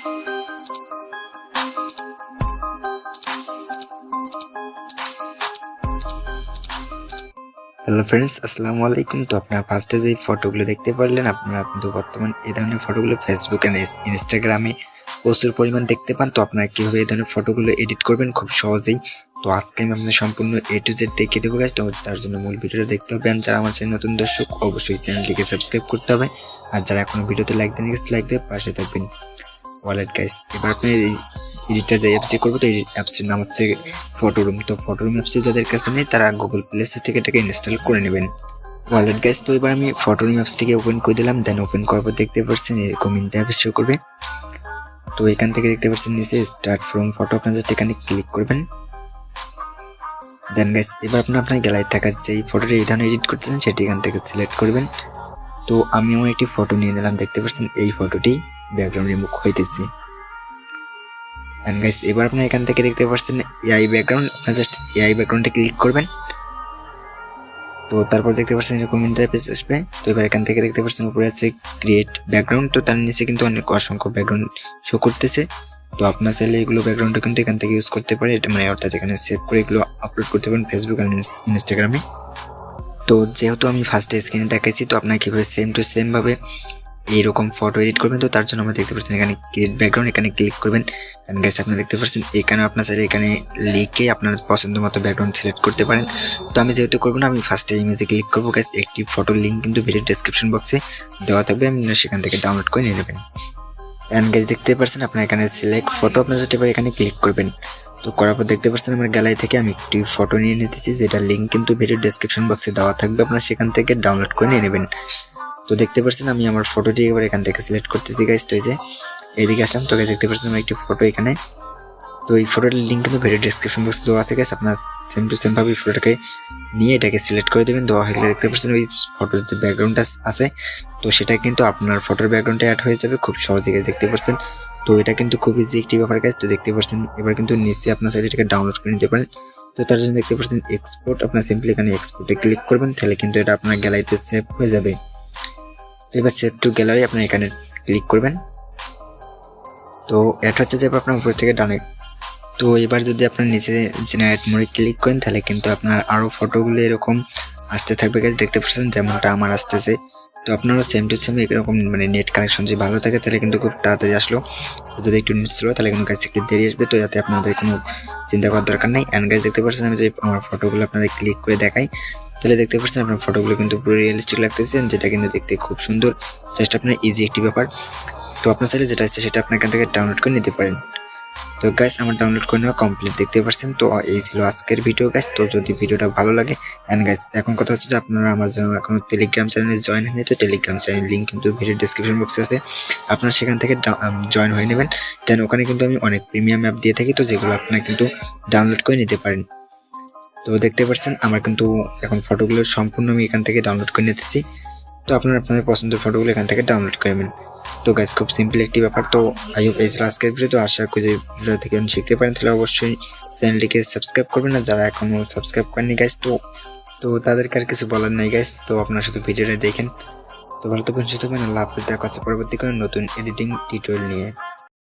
Hello friends, আসসালামু আলাইকুম। তো আপনারা ফার্স্টে যে ফটোগুলো দেখতে পারলেন, আপনারা কিন্তু বর্তমান এই ধরনের ফটোগুলো ফেসবুক এন্ড ইনস্টাগ্রামে প্রচুর পরিমাণ দেখতে পান। তো আপনারা কীভাবে এই ধরনের ফটোগুলো এডিট করবেন খুব সহজেই। তো আজকে আমি আপনাদের সম্পূর্ণ A to Z দেখিয়ে দেবো গাইস। তো তার জন্য মূল ভিডিওটা দেখতে হবে। আর যারা আমার চ্যানেল নতুন দর্শক, অবশ্যই চ্যানেলটিকে সাবস্ক্রাইব করতে হবে। আর যারা এখনো ভিডিওতে লাইক দেন গেছে, লাইক দিয়ে পাশে থাকবেন। ওয়ালেট গাইস, এবার আপনি এই এডিটটা যে অ্যাপসে করবো, তো এই অ্যাপসের নাম হচ্ছে ফটোরুম। তো ফটোরুম অ্যাপসে যাদের কাছে নেই তারা গুগল প্লে স্টোর থেকে এটাকে ইনস্টল করে নেবেন। ওয়ালেট গাইস, তো এবার আমি ফটোরুম অ্যাপসটিকে ওপেন করে দিলাম। দেন ওপেন করার পর দেখতে পাচ্ছেন এরকম ইন্টারফেস শো করবে। তো এখান থেকে দেখতে পাচ্ছেন নিচে স্টার্ট ফ্রম ফটো, আপনারা জাস্ট এখানে ক্লিক করবেন। দেন গাইস, এবার আপনার গ্যালারি থাকা যেই ফটোটি এই ধরনের এডিট করতেছেন সেটি এখান থেকে সিলেক্ট করবেন। তো আমিও একটি ফটো নিয়ে নিলাম, দেখতে পাচ্ছেন এই ফটোটি ব্যাকগ্রাউন্ড রিমুভ হইতেছে। এন্ড গাইস, এবার আপনারা এখান থেকে দেখতে পাচ্ছেন এআই ব্যাকগ্রাউন্ড, আপনারা জাস্ট এআই ব্যাকগ্রাউন্ডে ক্লিক করবেন। তো তারপর দেখতে পাচ্ছেন এরকম ইন্টারফেস আসবে। তো এবার এখান থেকে দেখতে পাচ্ছেন উপরে আছে ক্রিয়েট ব্যাকগ্রাউন্ড। তো তার নিচে কিন্তু অনেক অসংখ্য ব্যাকগ্রাউন্ড শো করতেছে। তো আপনার চাইলে এগুলো ব্যাকগ্রাউন্ডটা কিন্তু এখান থেকে ইউজ করতে পারে, এটা মানে অর্থাৎ এখানে সেভ করে এগুলো আপলোড করতে পারেন ফেসবুক আর ইনস্টাগ্রামে। তো যেহেতু আমি ফার্স্টে স্ক্রিনে দেখাইছি, তো আপনারা কীভাবে সেম টু সেম ভাবে এইরকম ফটো এডিট করবেন। তো তার জন্য আমরা দেখতে পাচ্ছেন এখানে ক্রিয়েট ব্যাকগ্রাউন্ড, এখানে ক্লিক করবেন। এন্ড গাইস, আপনারা দেখতে পাচ্ছেন এখানে আপনার চাইলে এখানে লিখে আপনার পছন্দ মতো ব্যাকগ্রাউন্ড সিলেক্ট করতে পারেন। তো আমি যেহেতু করবো না, আমি ফার্স্টে ইমেজে ক্লিক করবো গাইস। একটি ফটোর লিঙ্ক কিন্তু ভিডিও ডেসক্রিপশন বক্সে দেওয়া থাকবে, আপনারা সেখান থেকে ডাউনলোড করে নিয়ে নেবেন। এন্ড গাইস, দেখতে পাচ্ছেন আপনার এখানে সিলেক্ট ফটো, আপনার জাস্ট এবার এখানে ক্লিক করবেন। তো করার পর দেখতে পাচ্ছেন আমার গ্যালারি থেকে আমি একটি ফটো নিয়ে নিতেছি, যেটা লিঙ্ক কিন্তু ভিডিও ডেসক্রিপশন বক্সে দেওয়া থাকবে, আপনারা সেখান থেকে ডাউনলোড করে নিয়ে নেবেন। তো দেখতে পাচ্ছেন আমি আমার ফটোটি এবার এখান থেকে সিলেক্ট করতেছি গাইস। তো এই যে এইদিকে আসলাম, তো গাইস দেখতে পাচ্ছেন আমার একটি ফটো এখানে। তো এই ফটোর লিঙ্ক কিন্তু ভিডিও ডেসক্রিপশন বক্সে দেওয়া আছে গাইস, আপনার সেম টু সেম ভাবে ফটোটাকে নিয়ে এটাকে সিলেক্ট করে দেবেন। দেওয়া হয়ে গেলে দেখতে পাচ্ছেন ওই ফটোর যে ব্যাকগ্রাউন্ডটা আছে, তো সেটা কিন্তু আপনার ফটোর ব্যাকগ্রাউন্ডে অ্যাড হয়ে যাবে খুব সহজে গাইস, দেখতে পাচ্ছেন। তো এটা কিন্তু খুব ইজি একটি ব্যাপার গাইস। তো দেখতে পাচ্ছেন এবার কিন্তু নিচে আপনার সাইডে এটাকে ডাউনলোড করে নিতে পারেন। তো তার জন্য দেখতে পাচ্ছেন এক্সপোর্ট, আপনার সিম্পলি এখানে এক্সপোর্টে ক্লিক করবেন, তাহলে কিন্তু এটা আপনার গ্যালারিতে সেভ হয়ে যাবে। এবার সেভ টু গ্যালারি আপনার এখানে ক্লিক করবেন। তো এটা হচ্ছে যে আপনার উপর থেকে ডানে। তো এবার যদি আপনার নিচে জেনারেট মোডে ক্লিক করেন, তাহলে কিন্তু আপনার আরও ফটোগুলো এরকম আসতে থাকবে গাইস, দেখতে পাচ্ছেন যেমনটা আমার আসতেছে। তো আপনারও সেম টু সেম এরকম মানে নেট কানেকশন যদি ভালো থাকে তাহলে কিন্তু খুব তাড়াতাড়ি আসলো। যদি একটু নেট স্লো তাহলে কিন্তু গাইস একটু দেরি আসবে। তো যাতে আপনাদের কোনো চিন্তা করার দরকার নেই। অ্যান্ড গাইস, দেখতে পাচ্ছেন আমি যে আমার ফটোগুলো আপনাদের ক্লিক করে দেখাই, তাহলে দেখতে পাচ্ছেন আপনার ফটোগুলো কিন্তু পুরো রিয়েলিস্টিক লাগতেছে, যেটা কিন্তু দেখতে খুব সুন্দর। জাস্ট আপনার ইজি একটি ব্যাপার। তো আপনার চাইলে যেটা আছে সেটা আপনার এখান থেকে ডাউনলোড করে নিতে পারেন। তো গাইস, আমার ডাউনলোড করে নেওয়া কমপ্লিট, দেখতে পাচ্ছেন। তো এই ছিল আজকের ভিডিও গাইস। তো যদি ভিডিওটা ভালো লাগে, এন্ড গাইস এখন কথা হচ্ছে যে আপনারা আমার জন্য এখন টেলিগ্রাম চ্যানেলে জয়েন হয়ে নিতে, টেলিগ্রাম চ্যানেল লিঙ্ক কিন্তু ভিডিও ডেসক্রিপশন বক্সে আছে, আপনারা সেখান থেকে জয়েন হয়ে নেবেন। দেন ওখানে কিন্তু আমি অনেক প্রিমিয়াম অ্যাপ দিয়ে থাকি, তো যেগুলো আপনারা কিন্তু ডাউনলোড করে নিতে পারেন। তো দেখতে পাচ্ছেন আমার কিন্তু এখন ফটোগুলো সম্পূর্ণ আমি এখান থেকে ডাউনলোড করে নিতেছি। তো আপনারা আপনাদের পছন্দের ফটোগুলো এখান থেকে ডাউনলোড করবেন। তো গাইস, খুব সিম্পল একটি ব্যাপার। তো আই হোপ এই ছিল আজকের ভিডিও। তো আশা করি যে ভিডিও থেকে শিখতে পারেন, তাহলে অবশ্যই চ্যানেলটিকে সাবস্ক্রাইব করবেন। না যারা এখনো সাবস্ক্রাইব করেননি গাইস, তো তাদেরকে আর কিছু বলার নাই গাইস। তো আপনারা শুধু ভিডিওটা দেখেন। তো ভালো থাকবেন, সুস্থ থাকবেন। আল্লাহ হাফেজ। দেখা হচ্ছে পরবর্তী কোনো নতুন এডিটিং টিউটোরিয়াল নিয়ে।